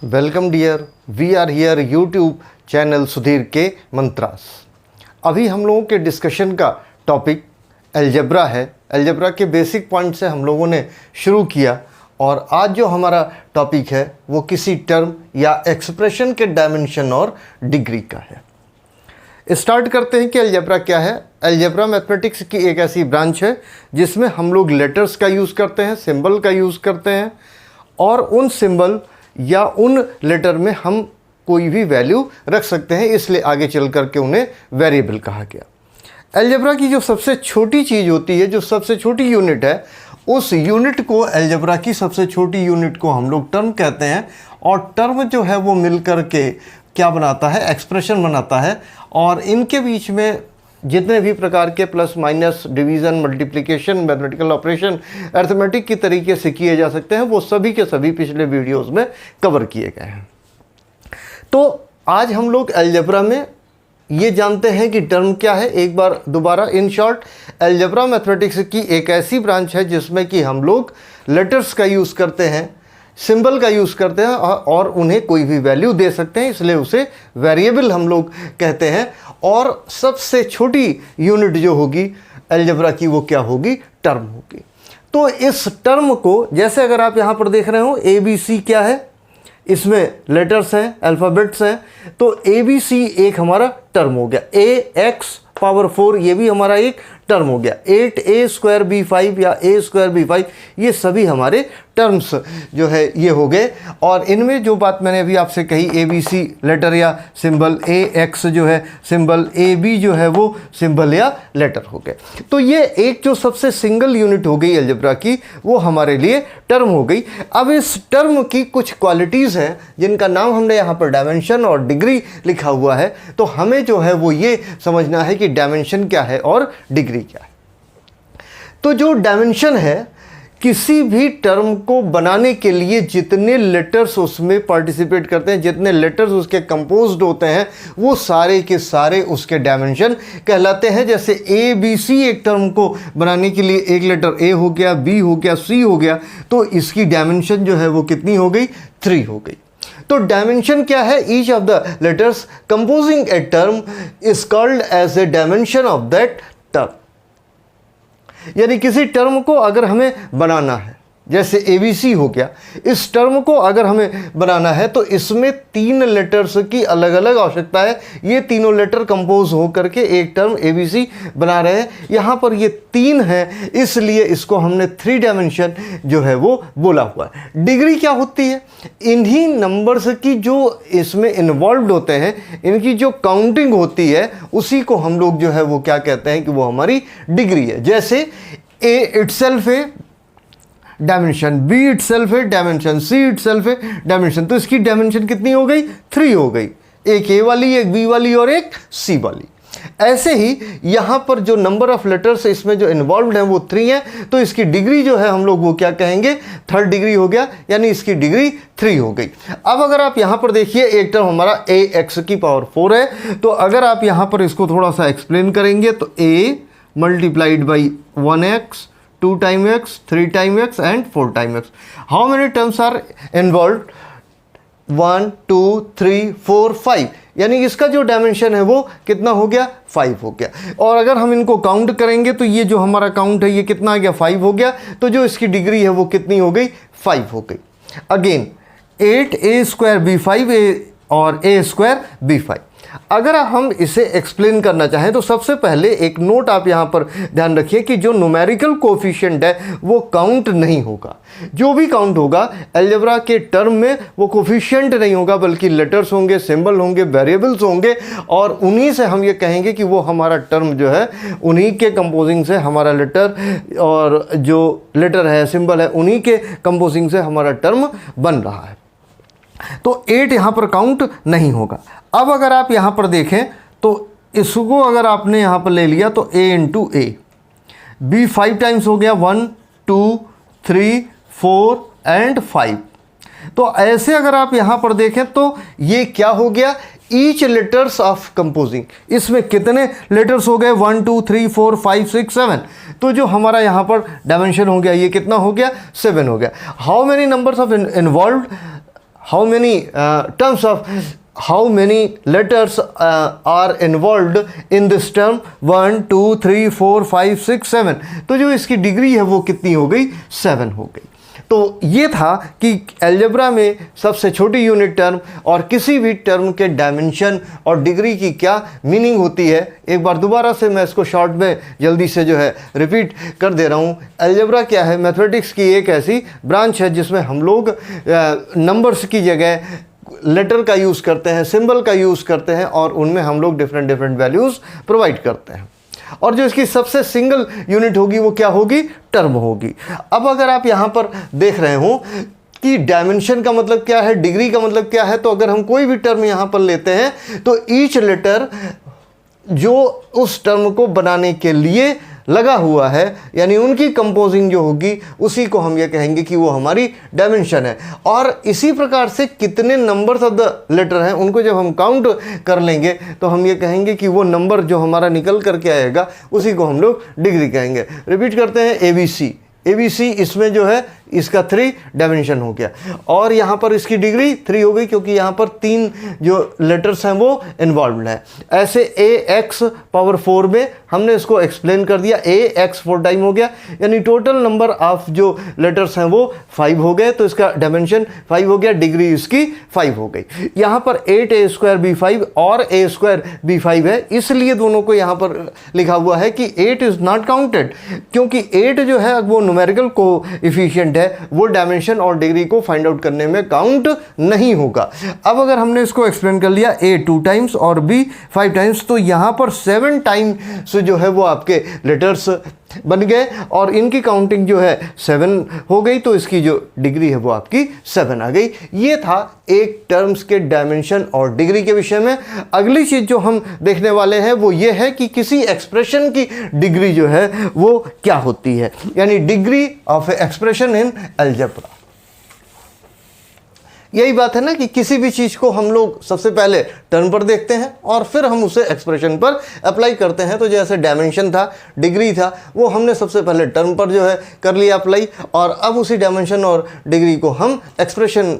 Welcome dear, we are here YouTube channel Sudhir के मंत्रास। अभी हम लोगों के डिस्कशन का टॉपिक अलजेब्रा है। अलजेब्रा के बेसिक पॉइंट से हम लोगों ने शुरू किया और आज जो हमारा टॉपिक है वो किसी टर्म या एक्सप्रेशन के डायमेंशन और डिग्री का है। स्टार्ट करते हैं कि अलजेब्रा क्या है। अलजेब्रा मैथमेटिक्स की एक ऐसी ब्रांच है जिसमें हम लोग लेटर्स का यूज़ करते हैं, सिंबल का यूज़ करते हैं और उन सिंबल या उन लेटर में हम कोई भी वैल्यू रख सकते हैं, इसलिए आगे चल करके उन्हें वेरिएबल कहा गया। अलजेब्रा की जो सबसे छोटी चीज़ होती है, जो सबसे छोटी यूनिट है, उस यूनिट को, अलजेब्रा की सबसे छोटी यूनिट को हम लोग टर्म कहते हैं। और टर्म जो है वो मिल कर के क्या बनाता है, एक्सप्रेशन बनाता है। और इनके बीच में जितने भी प्रकार के plus minus, division, multiplication, mathematical operation arithmetic की तरीके से किए जा सकते हैं, वो सभी के सभी पिछले वीडियोस में कवर किए गए हैं। तो आज हम लोग अलजेब्रा में ये जानते हैं कि टर्म क्या है। एक बार दोबारा इन शॉर्ट, अलजेब्रा मैथमेटिक्स की एक ऐसी ब्रांच है जिसमें कि हम लोग लेटर्स का यूज़ करते हैं, सिंबल का यूज़ करते हैं और उन्हें कोई भी वैल्यू दे सकते हैं, इसलिए उसे वेरिएबल हम लोग कहते हैं। और सबसे छोटी यूनिट जो होगी अलजेब्रा की वो क्या होगी, टर्म होगी। तो इस टर्म को, जैसे अगर आप यहाँ पर देख रहे हो ABC क्या है, इसमें लेटर्स हैं, अल्फ़ाबेट्स हैं, तो ABC एक हमारा टर्म हो गया। AX⁴ ये भी हमारा एक टर्म हो गया। 8A²B5 या A²B5 ये सभी हमारे टर्म्स जो है ये हो गए। और इनमें जो बात मैंने अभी आपसे कही, ABC लेटर या सिंबल, AX जो है सिंबल, AB जो है वो सिंबल या लेटर हो गए। तो ये एक जो सबसे सिंगल यूनिट हो गई अलजेब्रा की, वो हमारे लिए टर्म हो गई। अब इस टर्म की कुछ क्वालिटीज़ हैं जिनका नाम हमने यहाँ पर डायमेंशन और डिग्री लिखा हुआ है। तो हमें जो है वो ये समझना है कि डायमेंशन क्या है और डिग्री क्या है। तो जो डायमेंशन है, किसी भी टर्म को बनाने के लिए जितने लेटर्स उसमें पार्टिसिपेट करते हैं, जितने लेटर्स उसके कंपोज्ड होते हैं, वो सारे के सारे उसके डायमेंशन कहलाते हैं। जैसे ABC एक टर्म को बनाने के लिए एक लेटर A हो गया, B हो गया, C हो गया, तो इसकी डायमेंशन जो है वो कितनी हो गई, 3 हो गई। तो डायमेंशन क्या है, each of the letters composing a term is called as a dimension of that term. यानी किसी टर्म को अगर हमें बनाना है, जैसे ABC हो गया, इस टर्म को अगर हमें बनाना है तो इसमें 3 लेटर्स की अलग अलग आवश्यकता है। ये तीनों लेटर कंपोज हो करके एक टर्म ABC बना रहे हैं। यहाँ पर ये 3 हैं, इसलिए इसको हमने 3 डायमेंशन जो है वो बोला हुआ है। डिग्री क्या होती है, इन्हीं नंबर्स की जो इसमें इन्वॉल्व होते हैं, इनकी जो काउंटिंग होती है, उसी को हम लोग जो है वो क्या कहते हैं कि वो हमारी डिग्री है। जैसे A इटसेल्फ है डायमेंशन, B इटसेल्फ है डायमेंशन, C इटसेल्फ है डायमेंशन। तो इसकी डायमेंशन कितनी हो गई, 3 हो गई। एक A वाली, एक B वाली और एक C वाली। ऐसे ही यहाँ पर जो नंबर ऑफ लेटर्स इसमें जो इन्वॉल्व हैं वो 3 हैं, तो इसकी डिग्री जो है हम लोग वो क्या कहेंगे, 3rd डिग्री हो गया, यानी इसकी डिग्री 3 हो गई। अब अगर आप यहाँ पर देखिए, एक टर्म हमारा AX⁴ है, तो अगर आप यहाँ पर इसको थोड़ा सा एक्सप्लेन करेंगे तो A multiplied by 1x, 2 times x, 3 times x and 4 times x. How many terms are involved? 1, 2, 3, 4, 5। यानी इसका जो डायमेंशन है वो कितना हो गया, 5 हो गया। और अगर हम इनको काउंट करेंगे तो ये जो हमारा काउंट है ये कितना आ गया, 5 हो गया। तो जो इसकी डिग्री है वो कितनी हो गई, 5 हो गई। अगेन 8A²B5 और A²B5। अगर हम इसे एक्सप्लेन करना चाहें तो सबसे पहले एक नोट आप यहाँ पर ध्यान रखिए कि जो न्यूमेरिकल कोफिशिएंट है वो काउंट नहीं होगा। जो भी काउंट होगा अलजेब्रा के टर्म में वो कोफिशिएंट नहीं होगा, बल्कि लेटर्स होंगे, सिंबल होंगे, वेरिएबल्स होंगे, और उन्हीं से हम ये कहेंगे कि वो हमारा टर्म जो है, उन्हीं के कंपोजिंग से हमारा लेटर, और जो लेटर है, सिंबल है, उन्हीं के कंपोजिंग से हमारा टर्म बन रहा है। तो 8 यहाँ पर काउंट नहीं होगा। अब अगर आप यहाँ पर देखें तो इसको अगर आपने यहाँ पर ले लिया तो A × A, B 5 टाइम्स हो गया, 1, 2, 3, 4 एंड 5। तो ऐसे अगर आप यहाँ पर देखें तो ये क्या हो गया, ईच लेटर्स ऑफ कंपोजिंग। इसमें कितने लेटर्स हो गए, 1, 2, 3, 4, 5, 6, 7। तो जो हमारा यहाँ पर डायमेंशन हो गया ये कितना हो गया, 7 हो गया। How many numbers of involve, how many terms of how many letters are involved in this term 1 2 3 4 5 6 7। तो जो इसकी डिग्री है वो कितनी हो गई, 7 हो गई। तो ये था कि अलजेब्रा में सबसे छोटी यूनिट टर्म और किसी भी टर्म के डायमेंशन और डिग्री की क्या मीनिंग होती है। एक बार दोबारा से मैं इसको शॉर्ट में जल्दी से जो है रिपीट कर दे रहा हूँ। अलजेब्रा क्या है, मैथमेटिक्स की एक ऐसी ब्रांच है जिसमें हम लोग नंबर्स की जगह लेटर का यूज़ करते हैं, सिंबल का यूज़ करते हैं और उनमें हम लोग डिफरेंट डिफरेंट वैल्यूज़ प्रोवाइड करते हैं। और जो इसकी सबसे सिंगल यूनिट होगी वो क्या होगी, टर्म होगी। अब अगर आप यहाँ पर देख रहे हो कि डायमेंशन का मतलब क्या है, डिग्री का मतलब क्या है, तो अगर हम कोई भी टर्म यहाँ पर लेते हैं तो ईच लेटर जो उस टर्म को बनाने के लिए लगा हुआ है, यानी उनकी कंपोजिंग जो होगी उसी को हम ये कहेंगे कि वो हमारी डायमेंशन है। और इसी प्रकार से कितने नंबर्स ऑफ द लेटर हैं उनको जब हम काउंट कर लेंगे तो हम ये कहेंगे कि वो नंबर जो हमारा निकल करके आएगा उसी को हम लोग डिग्री कहेंगे। रिपीट करते हैं, ABC इसमें जो है इसका 3 डायमेंशन हो गया और यहाँ पर इसकी डिग्री 3 हो गई क्योंकि यहाँ पर 3 जो लेटर्स हैं वो इन्वॉल्व हैं। ऐसे AX पावर 4 में हमने इसको एक्सप्लेन कर दिया, AX 4 टाइम हो गया, यानी टोटल नंबर ऑफ जो लेटर्स हैं वो 5 हो गए, तो इसका डायमेंशन 5 हो गया, डिग्री इसकी 5 हो गई। यहाँ पर 8A²B5 और A²B5 है, इसलिए दोनों को यहाँ पर लिखा हुआ है कि 8 इज़ नॉट काउंटेड, क्योंकि 8 जो है वो न्यूमेरिकल कोएफिशिएंट है, वो डायमेंशन और डिग्री को फाइंड आउट करने में काउंट नहीं होगा। अब अगर हमने इसको एक्सप्लेन कर लिया A 2 टाइम्स और B 5 टाइम्स, तो यहाँ पर 7 टाइम्स जो है वो आपके लेटर्स बन गए और इनकी काउंटिंग जो है 7 हो गई, तो इसकी जो डिग्री है वो आपकी 7 आ गई। ये था एक टर्म्स के डायमेंशन और डिग्री के विषय में। अगली चीज़ जो हम देखने वाले हैं वो ये है कि किसी एक्सप्रेशन की डिग्री जो है वो क्या होती है, यानी degree of expression in algebra. यही बात है ना कि किसी भी चीज़ को हम लोग सबसे पहले टर्म पर देखते हैं और फिर हम उसे एक्सप्रेशन पर अप्लाई करते हैं। तो जैसे डायमेंशन था, डिग्री था, वो हमने सबसे पहले टर्म पर जो है कर लिया अप्लाई, और अब उसी डायमेंशन और डिग्री को हम एक्सप्रेशन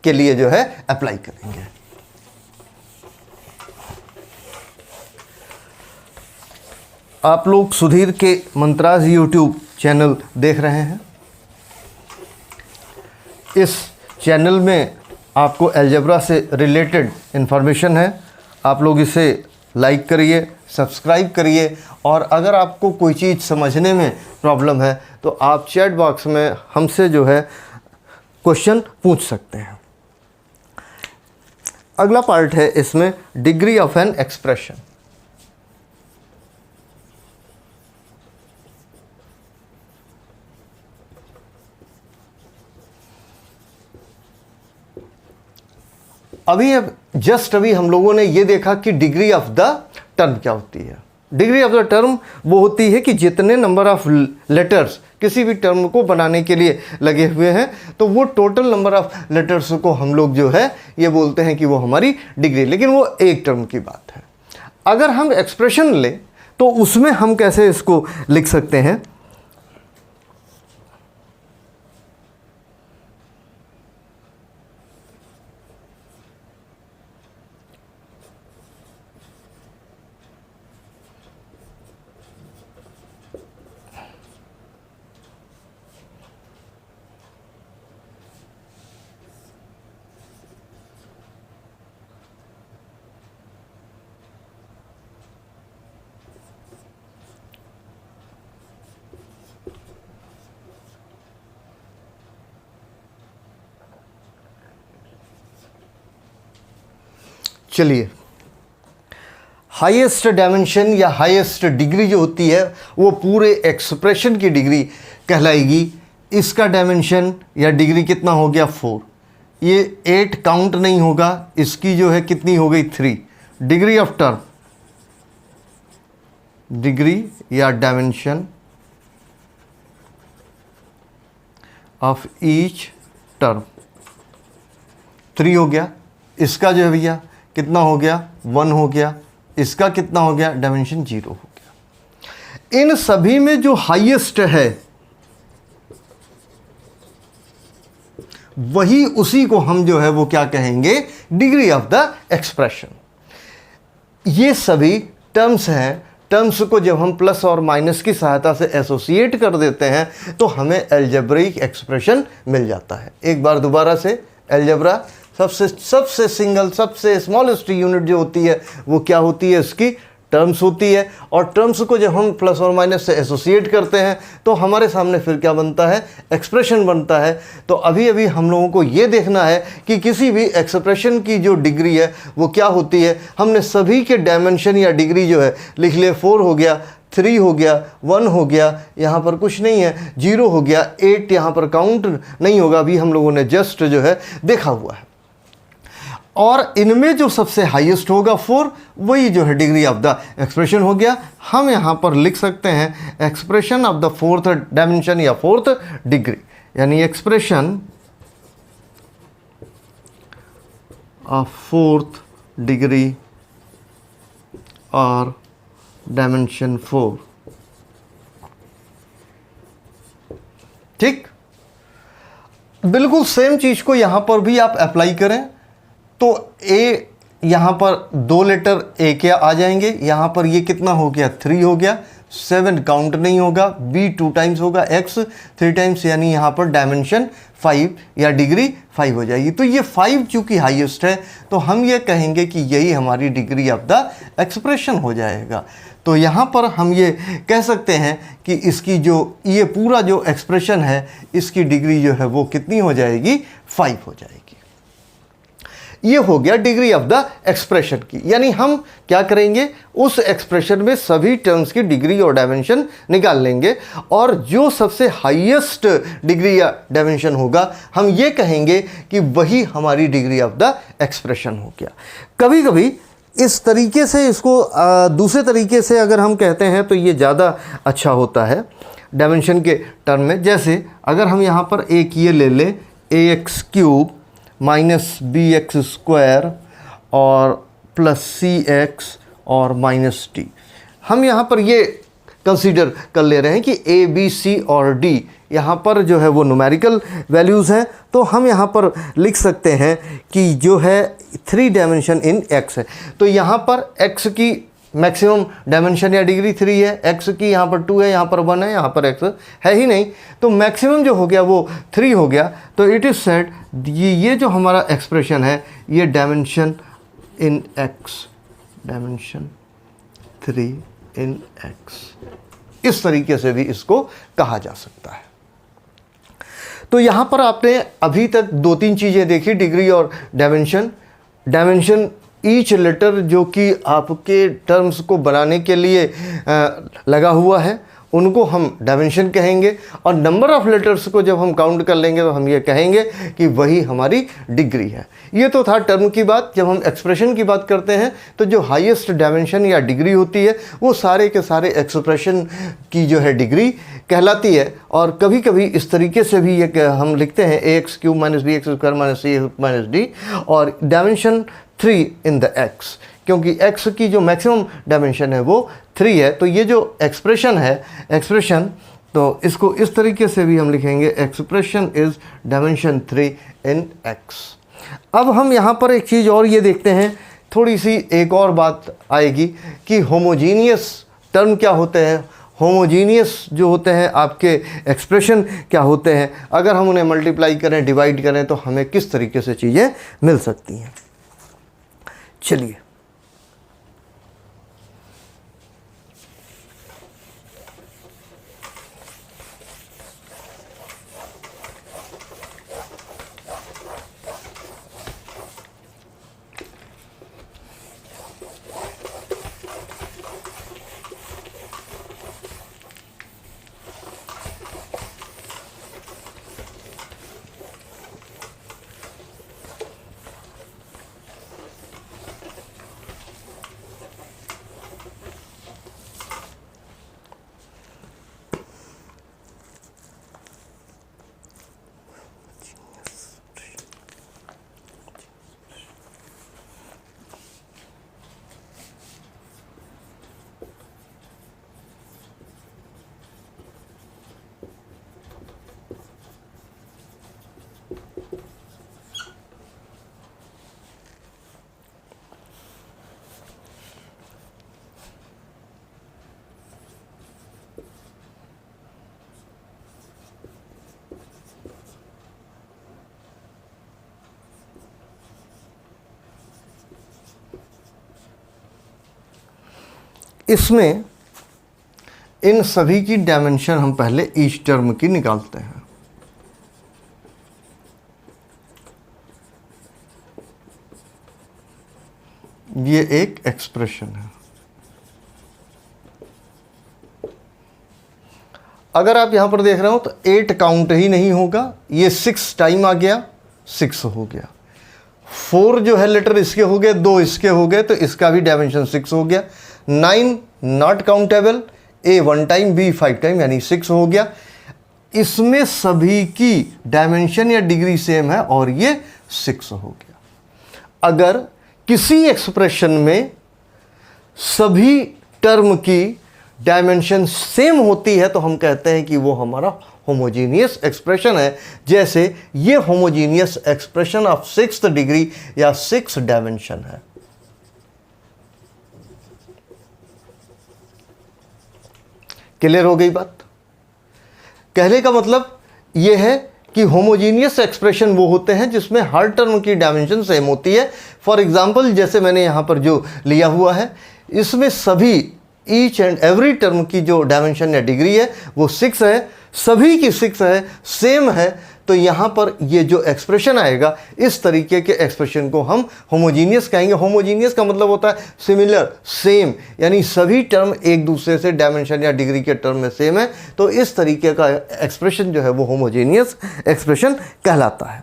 के लिए जो है अप्लाई करेंगे। आप लोग सुधीर के मंत्राज यूट्यूब चैनल देख रहे हैं। इस चैनल में आपको अलजेब्रा से रिलेटेड इन्फॉर्मेशन है, आप लोग इसे लाइक करिए, सब्सक्राइब करिए, और अगर आपको कोई चीज़ समझने में प्रॉब्लम है तो आप चैट बॉक्स में हमसे जो है क्वेश्चन पूछ सकते हैं। अगला पार्ट है इसमें डिग्री ऑफ एन एक्सप्रेशन। अभी हम लोगों ने ये देखा कि डिग्री ऑफ द टर्म क्या होती है। डिग्री ऑफ द टर्म वो होती है कि जितने नंबर ऑफ लेटर्स किसी भी टर्म को बनाने के लिए लगे हुए हैं, तो वो टोटल नंबर ऑफ लेटर्स को हम लोग जो है ये बोलते हैं कि वो हमारी डिग्री, लेकिन वो एक टर्म की बात है। अगर हम एक्सप्रेशन लें तो उसमें हम कैसे इसको लिख सकते हैं। चलिए, हाईएस्ट डायमेंशन या हाईएस्ट डिग्री जो होती है वो पूरे एक्सप्रेशन की डिग्री कहलाएगी। इसका डायमेंशन या डिग्री कितना हो गया, 4। ये 8 काउंट नहीं होगा, इसकी जो है कितनी हो गई, 3। डिग्री ऑफ टर्म, डिग्री या डायमेंशन ऑफ ईच टर्म 3 हो गया। इसका जो है भैया कितना हो गया, 1 हो गया। इसका कितना हो गया, डायमेंशन 0 हो गया। इन सभी में जो हाईएस्ट है वही उसी को हम जो है वो क्या कहेंगे, डिग्री ऑफ द एक्सप्रेशन। ये सभी टर्म्स हैं, टर्म्स को जब हम प्लस और माइनस की सहायता से एसोसिएट कर देते हैं तो हमें अलजेब्रिक एक्सप्रेशन मिल जाता है। एक बार दोबारा से, अलजेब्रा सबसे सिंगल, सबसे स्मॉलेस्ट यूनिट जो होती है वो क्या होती है, इसकी टर्म्स होती है। और टर्म्स को जब हम प्लस और माइनस से एसोसिएट करते हैं तो हमारे सामने फिर क्या बनता है, एक्सप्रेशन बनता है। तो अभी अभी हम लोगों को ये देखना है कि किसी भी एक्सप्रेशन की जो डिग्री है वो क्या होती है। हमने सभी के डायमेंशन या डिग्री जो है लिख लिए, 4 हो गया, 3 हो गया, 1 हो गया, यहाँ पर कुछ नहीं है, 0 हो गया, 8 यहाँ पर काउंट नहीं होगा, अभी हम लोगों ने जस्ट जो है देखा हुआ है। और इनमें जो सबसे हाईएस्ट होगा 4, वही जो है डिग्री ऑफ द एक्सप्रेशन हो गया। हम यहाँ पर लिख सकते हैं expression of the fourth dimension या फोर्थ डिग्री, यानी एक्सप्रेशन ऑफ फोर्थ डिग्री और डायमेंशन 4। ठीक, बिल्कुल सेम चीज को यहां पर भी आप अप्लाई करें तो ए, यहाँ पर 2 लेटर ए के आ जाएंगे, यहाँ पर ये कितना हो गया, 3 हो गया, 7 काउंट नहीं होगा, बी 2 टाइम्स होगा, एक्स 3 टाइम्स, यानी यहाँ पर डायमेंशन 5 या डिग्री 5 हो जाएगी। तो ये 5 चूँकि हाईएस्ट है तो हम ये कहेंगे कि यही हमारी डिग्री ऑफ द एक्सप्रेशन हो जाएगा। तो यहाँ पर हम ये कह सकते हैं कि इसकी जो ये पूरा जो एक्सप्रेशन है इसकी डिग्री जो है वो कितनी हो जाएगी, 5 हो जाएगी। ये हो गया डिग्री ऑफ द एक्सप्रेशन की, यानी हम क्या करेंगे, उस एक्सप्रेशन में सभी टर्म्स की डिग्री और डायमेंशन निकाल लेंगे और जो सबसे हाईएस्ट डिग्री या डायमेंशन होगा हम ये कहेंगे कि वही हमारी डिग्री ऑफ द एक्सप्रेशन हो गया। कभी कभी इस तरीके से इसको दूसरे तरीके से अगर हम कहते हैं तो ये ज़्यादा अच्छा होता है डायमेंशन के टर्म में। जैसे अगर हम यहाँ पर एक ये ले लें, ax³ माइनस bx² और प्लस cx और माइनस d, हम यहाँ पर ये कंसीडर कर ले रहे हैं कि a, b, c और d यहाँ पर जो है वो न्यूमेरिकल वैल्यूज़ हैं। तो हम यहाँ पर लिख सकते हैं कि जो है 3 डायमेंशन इन x है। तो यहाँ पर x की मैक्सिमम डायमेंशन या डिग्री 3 है, x की यहाँ पर 2 है, यहाँ पर 1 है, यहाँ पर x है ही नहीं, तो मैक्सिमम जो हो गया वो 3 हो गया। तो इट इज़ सेड ये जो हमारा एक्सप्रेशन है ये dimension in x, dimension 3 in x, इस तरीके से भी इसको कहा जा सकता है। तो यहाँ पर आपने अभी तक 2-3 चीज़ें देखी, डिग्री और डायमेंशन। डायमेंशन ईच लेटर जो कि आपके टर्म्स को बनाने के लिए लगा हुआ है उनको हम डायमेंशन कहेंगे, और नंबर ऑफ़ लेटर्स को जब हम काउंट कर लेंगे तो हम ये कहेंगे कि वही हमारी डिग्री है। ये तो था टर्म की बात। जब हम एक्सप्रेशन की बात करते हैं तो जो हाईएस्ट डायमेंशन या डिग्री होती है वो सारे के सारे एक्सप्रेशन की जो है डिग्री कहलाती है। और कभी कभी इस तरीके से भी ये हम लिखते हैं ax³ minus bx² minus c minus d और डायमेंशन 3 इन द x, क्योंकि x की जो मैक्सिमम डायमेंशन है वो 3 है। तो ये जो एक्सप्रेशन है, एक्सप्रेशन, तो इसको इस तरीके से भी हम लिखेंगे expression is dimension 3 in x। अब हम यहाँ पर एक चीज़ और ये देखते हैं, थोड़ी सी एक और बात आएगी कि होमोजीनियस टर्म क्या होते हैं, होमोजीनियस जो होते हैं आपके एक्सप्रेशन क्या होते हैं। अगर हम उन्हें मल्टीप्लाई करें, डिवाइड करें तो हमें किस तरीके से चीज़ें मिल सकती हैं। चलिए, इसमें इन सभी की डायमेंशन हम पहले ईच टर्म की निकालते हैं। ये एक एक्सप्रेशन है। अगर आप यहां पर देख रहे हो तो 8 काउंट ही नहीं होगा, ये 6 टाइम आ गया, 6 हो गया। 4 जो है लेटर इसके हो गए, 2 इसके हो गए, तो इसका भी डायमेंशन 6 हो गया। 9 not countable, A 1 time, B 5 time, यानी 6 हो गया। इसमें सभी की डायमेंशन या डिग्री सेम है और ये 6 हो गया। अगर किसी एक्सप्रेशन में सभी टर्म की डायमेंशन सेम होती है तो हम कहते हैं कि वो हमारा होमोजीनियस एक्सप्रेशन है। जैसे ये homogeneous expression of 6th degree या 6 डायमेंशन है। क्लियर हो गई बात? कहने का मतलब यह है कि होमोजीनियस एक्सप्रेशन वो होते हैं जिसमें हर टर्म की डायमेंशन सेम होती है। फॉर एग्जांपल जैसे मैंने यहां पर जो लिया हुआ है, इसमें सभी ईच एंड एवरी टर्म की जो डायमेंशन या डिग्री है वो 6 है, सभी की 6 है, सेम है। तो यहाँ पर ये जो एक्सप्रेशन आएगा, इस तरीके के एक्सप्रेशन को हम होमोजीनियस कहेंगे। होमोजीनियस का मतलब होता है सिमिलर, सेम, यानी सभी टर्म एक दूसरे से डायमेंशन या डिग्री के टर्म में सेम है। तो इस तरीके का एक्सप्रेशन जो है वो होमोजीनियस एक्सप्रेशन कहलाता है।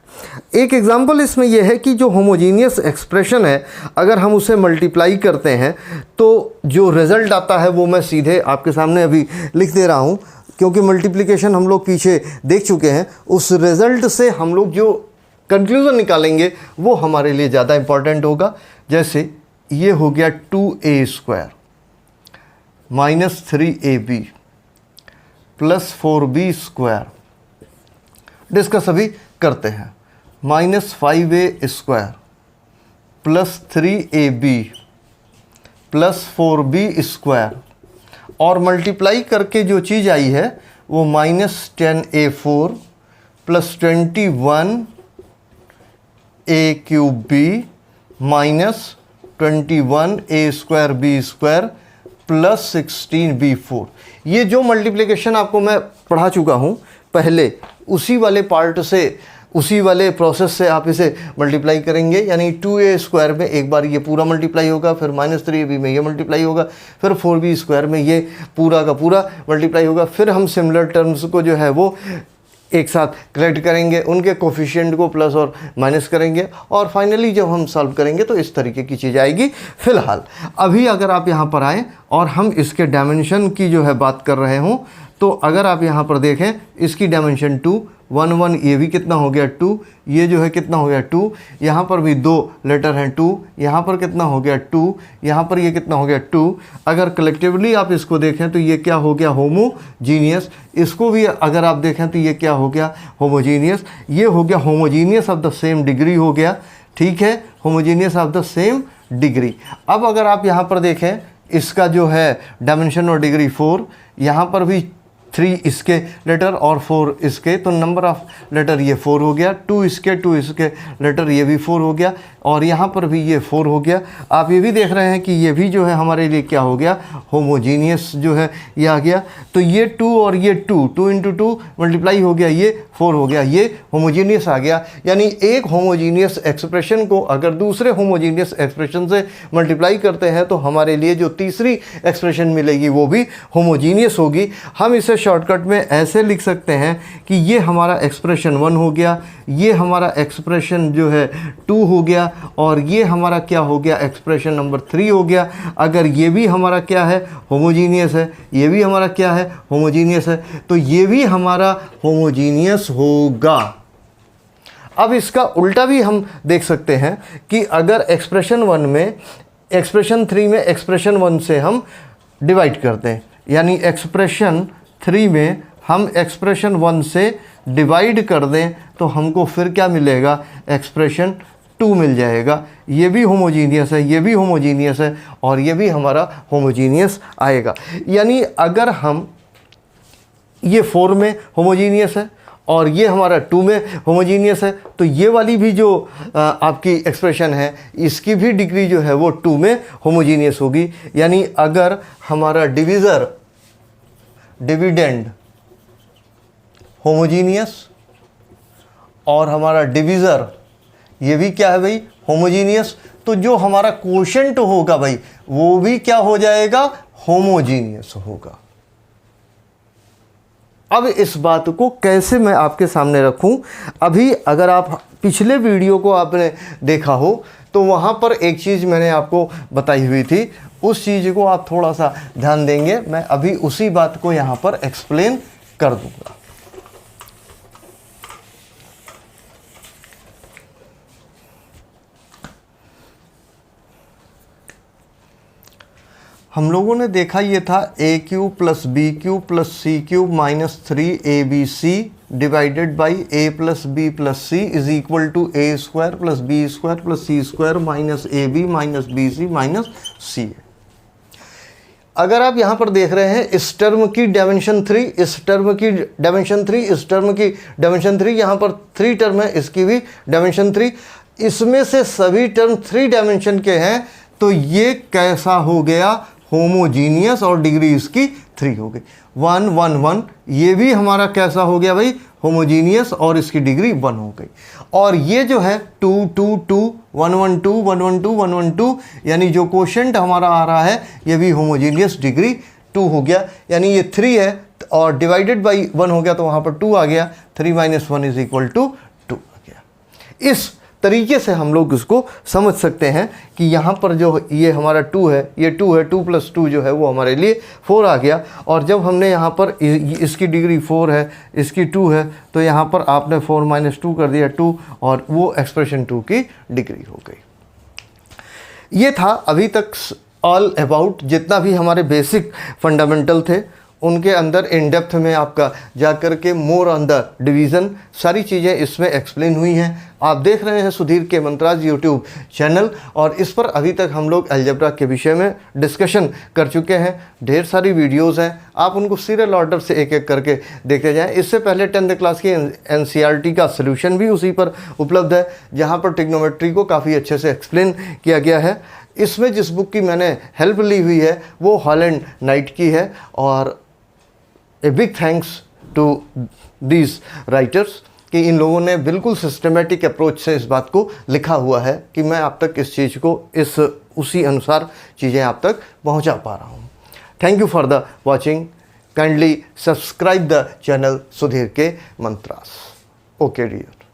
एक एग्जाम्पल इसमें यह है कि जो होमोजीनियस एक्सप्रेशन है, अगर हम उसे मल्टीप्लाई करते हैं तो जो रिजल्ट आता है वो मैं सीधे आपके सामने अभी लिख दे रहा हूँ, क्योंकि मल्टीप्लिकेशन हम लोग पीछे देख चुके हैं। उस रिज़ल्ट से हम लोग जो कंक्लूज़न निकालेंगे वो हमारे लिए ज़्यादा इम्पॉर्टेंट होगा। जैसे ये हो गया 2a² minus 3ab plus 4b²। Discuss अभी करते हैं। Minus 5a² plus 3ab plus 4b² और मल्टीप्लाई करके जो चीज़ आई है वो minus 10a4 plus 21a³ minus 21a²b² plus 16b4। ये जो मल्टीप्लिकेशन आपको मैं पढ़ा चुका हूँ पहले, उसी वाले पार्ट से, उसी वाले प्रोसेस से आप इसे मल्टीप्लाई करेंगे। यानी 2a² में एक बार ये पूरा मल्टीप्लाई होगा, फिर माइनस 3ab में ये मल्टीप्लाई होगा, फिर 4b² में ये पूरा का पूरा मल्टीप्लाई होगा। फिर हम सिमिलर टर्म्स को जो है वो एक साथ कलेक्ट करेंगे, उनके कोफिशिएंट को प्लस और माइनस करेंगे, और फाइनली जब हम सॉल्व करेंगे तो इस तरीके की चीज़ आएगी। फिलहाल अभी अगर आप यहाँ पर आएँ और हम इसके डायमेंशन की जो है बात कर रहे हों, तो अगर आप यहाँ पर देखें, इसकी डायमेंशन 2, 1 1, ये भी कितना हो गया 2, ये जो है कितना हो गया 2, यहाँ पर भी 2 लेटर हैं 2, यहाँ पर कितना हो गया 2, यहाँ पर ये कितना हो गया 2। अगर कलेक्टिवली आप इसको देखें तो ये क्या हो गया होमोजीनियस। इसको भी अगर आप देखें तो ये क्या हो गया होमोजीनियस। ये हो गया homogeneous of the same degree हो गया, ठीक है, homogeneous of the same degree. अब अगर आप यहाँ पर देखें, इसका जो है डायमेंशन और डिग्री 4, यहाँ पर भी 3 इसके लेटर और 4 इसके, तो नंबर ऑफ लेटर ये 4 हो गया। 2 इसके लेटर ये भी 4 हो गया, और यहाँ पर भी ये 4 हो गया। आप ये भी देख रहे हैं कि ये भी जो है हमारे लिए क्या हो गया होमोजीनियस जो है ये आ गया। तो ये 2 और ये 2 × 2 मल्टीप्लाई हो गया, ये 4 हो गया, ये होमोजीनियस आ गया। यानी एक होमोजीनियस एक्सप्रेशन को अगर दूसरे होमोजीनियस एक्सप्रेशन से मल्टीप्लाई करते हैं तो हमारे लिए जो तीसरी एक्सप्रेशन मिलेगी वो भी होमोजीनियस होगी। हम इसे शॉर्टकट में ऐसे लिख सकते हैं कि ये हमारा एक्सप्रेशन 1 हो गया, ये हमारा एक्सप्रेशन जो है 2 हो गया, और ये हमारा क्या हो गया एक्सप्रेशन नंबर 3 हो गया। अगर ये भी हमारा क्या है होमोजीनियस है, ये भी हमारा क्या है होमोजीनियस है, तो ये भी हमारा होमोजीनियस होगा। अब इसका उल्टा भी हम देख सकते हैं कि अगर एक्सप्रेशन 1 में एक्सप्रेशन 3 में एक्सप्रेशन 1 से हम डिवाइड करते हैं, यानी एक्सप्रेशन 3 में हम एक्सप्रेशन 1 से डिवाइड कर दें तो हमको फिर क्या मिलेगा एक्सप्रेशन 2 मिल जाएगा। ये भी होमोजीनियस है, ये भी होमोजीनियस है, और ये भी हमारा होमोजीनियस आएगा। यानी अगर हम ये 4 में होमोजीनियस है और ये हमारा 2 में होमोजीनियस है, तो ये वाली भी जो आपकी एक्सप्रेशन है इसकी भी डिग्री जो है वो 2 में होमोजीनियस होगी। यानी अगर हमारा डिविडेंड होमोजीनियस और हमारा डिवीज़र ये भी क्या है भाई, होमोजीनियस, तो जो हमारा कोशेंट होगा भाई वो भी क्या हो जाएगा, होमोजीनियस होगा। अब इस बात को कैसे मैं आपके सामने रखूं, अभी अगर आप पिछले वीडियो को आपने देखा हो तो वहां पर एक चीज़ मैंने आपको बताई हुई थी, उस चीज़ को आप थोड़ा सा ध्यान देंगे, मैं अभी उसी बात को यहां पर एक्सप्लेन कर दूंगा। हम लोगों ने देखा ये था A cube plus B cube plus C cube minus 3abc divided by a plus B plus C is equal to a square plus B square plus C square minus ab minus B C minus C. अगर आप यहाँ पर देख रहे हैं इस term की dimension 3, इस टर्म की डायमेंशन 3, इस टर्म की डायमेंशन 3, यहाँ पर 3 टर्म है, इसकी भी डायमेंशन 3, इसमें से सभी टर्म 3 डायमेंशन के हैं, तो ये कैसा हो गया, होमोजीनियस, और डिग्री इसकी 3 हो गई। 1 1 1 ये भी हमारा कैसा हो गया भाई, होमोजीनियस, और इसकी डिग्री 1 हो गई। और ये जो है 2 2 2 1 1 2 1 1 2 1 1 2 यानी जो कोशेंट हमारा आ रहा है ये भी होमोजीनियस, डिग्री 2 हो गया। यानी ये 3 है और डिवाइडेड बाई 1 हो गया तो वहाँ पर 2 आ गया, 3 माइनस 1 इज इक्वल टू 2 आ गया। इस तरीके से हम लोग इसको समझ सकते हैं कि यहाँ पर जो ये हमारा 2 है, ये 2 है, 2 प्लस 2 जो है वो हमारे लिए 4 आ गया। और जब हमने यहाँ पर इसकी डिग्री 4 है, इसकी 2 है, तो यहाँ पर आपने 4 माइनस 2 कर दिया 2, और वो एक्सप्रेशन 2 की डिग्री हो गई। ये था अभी तक ऑल अबाउट जितना भी हमारे बेसिक फंडामेंटल थे, उनके अंदर इन डेप्थ में आपका जा कर के मोर ऑन द डिवीज़न सारी चीज़ें इसमें एक्सप्लेन हुई हैं। आप देख रहे हैं सुधीर के मंत्राज यूट्यूब चैनल, और इस पर अभी तक हम लोग अलजेब्रा के विषय में डिस्कशन कर चुके हैं। ढेर सारी वीडियोस हैं, आप उनको सीरियल ऑर्डर से एक एक करके देखते जाएं। इससे पहले 10th क्लास की एनसीईआरटी का सोल्यूशन भी उसी पर उपलब्ध है, जहाँ पर ट्रिग्नोमेट्री को काफ़ी अच्छे से एक्सप्लेन किया गया है। इसमें जिस बुक की मैंने हेल्प ली हुई है वो हॉलैंड नाइट की है, और a big thanks to these writers कि इन लोगों ने बिल्कुल सिस्टमेटिक अप्रोच से इस बात को लिखा हुआ है कि मैं आप तक इस चीज़ को उसी अनुसार चीज़ें आप तक पहुंचा पा रहा हूं। Thank you for the watching, kindly subscribe the channel Sudhir के मंत्रास। Okay dear.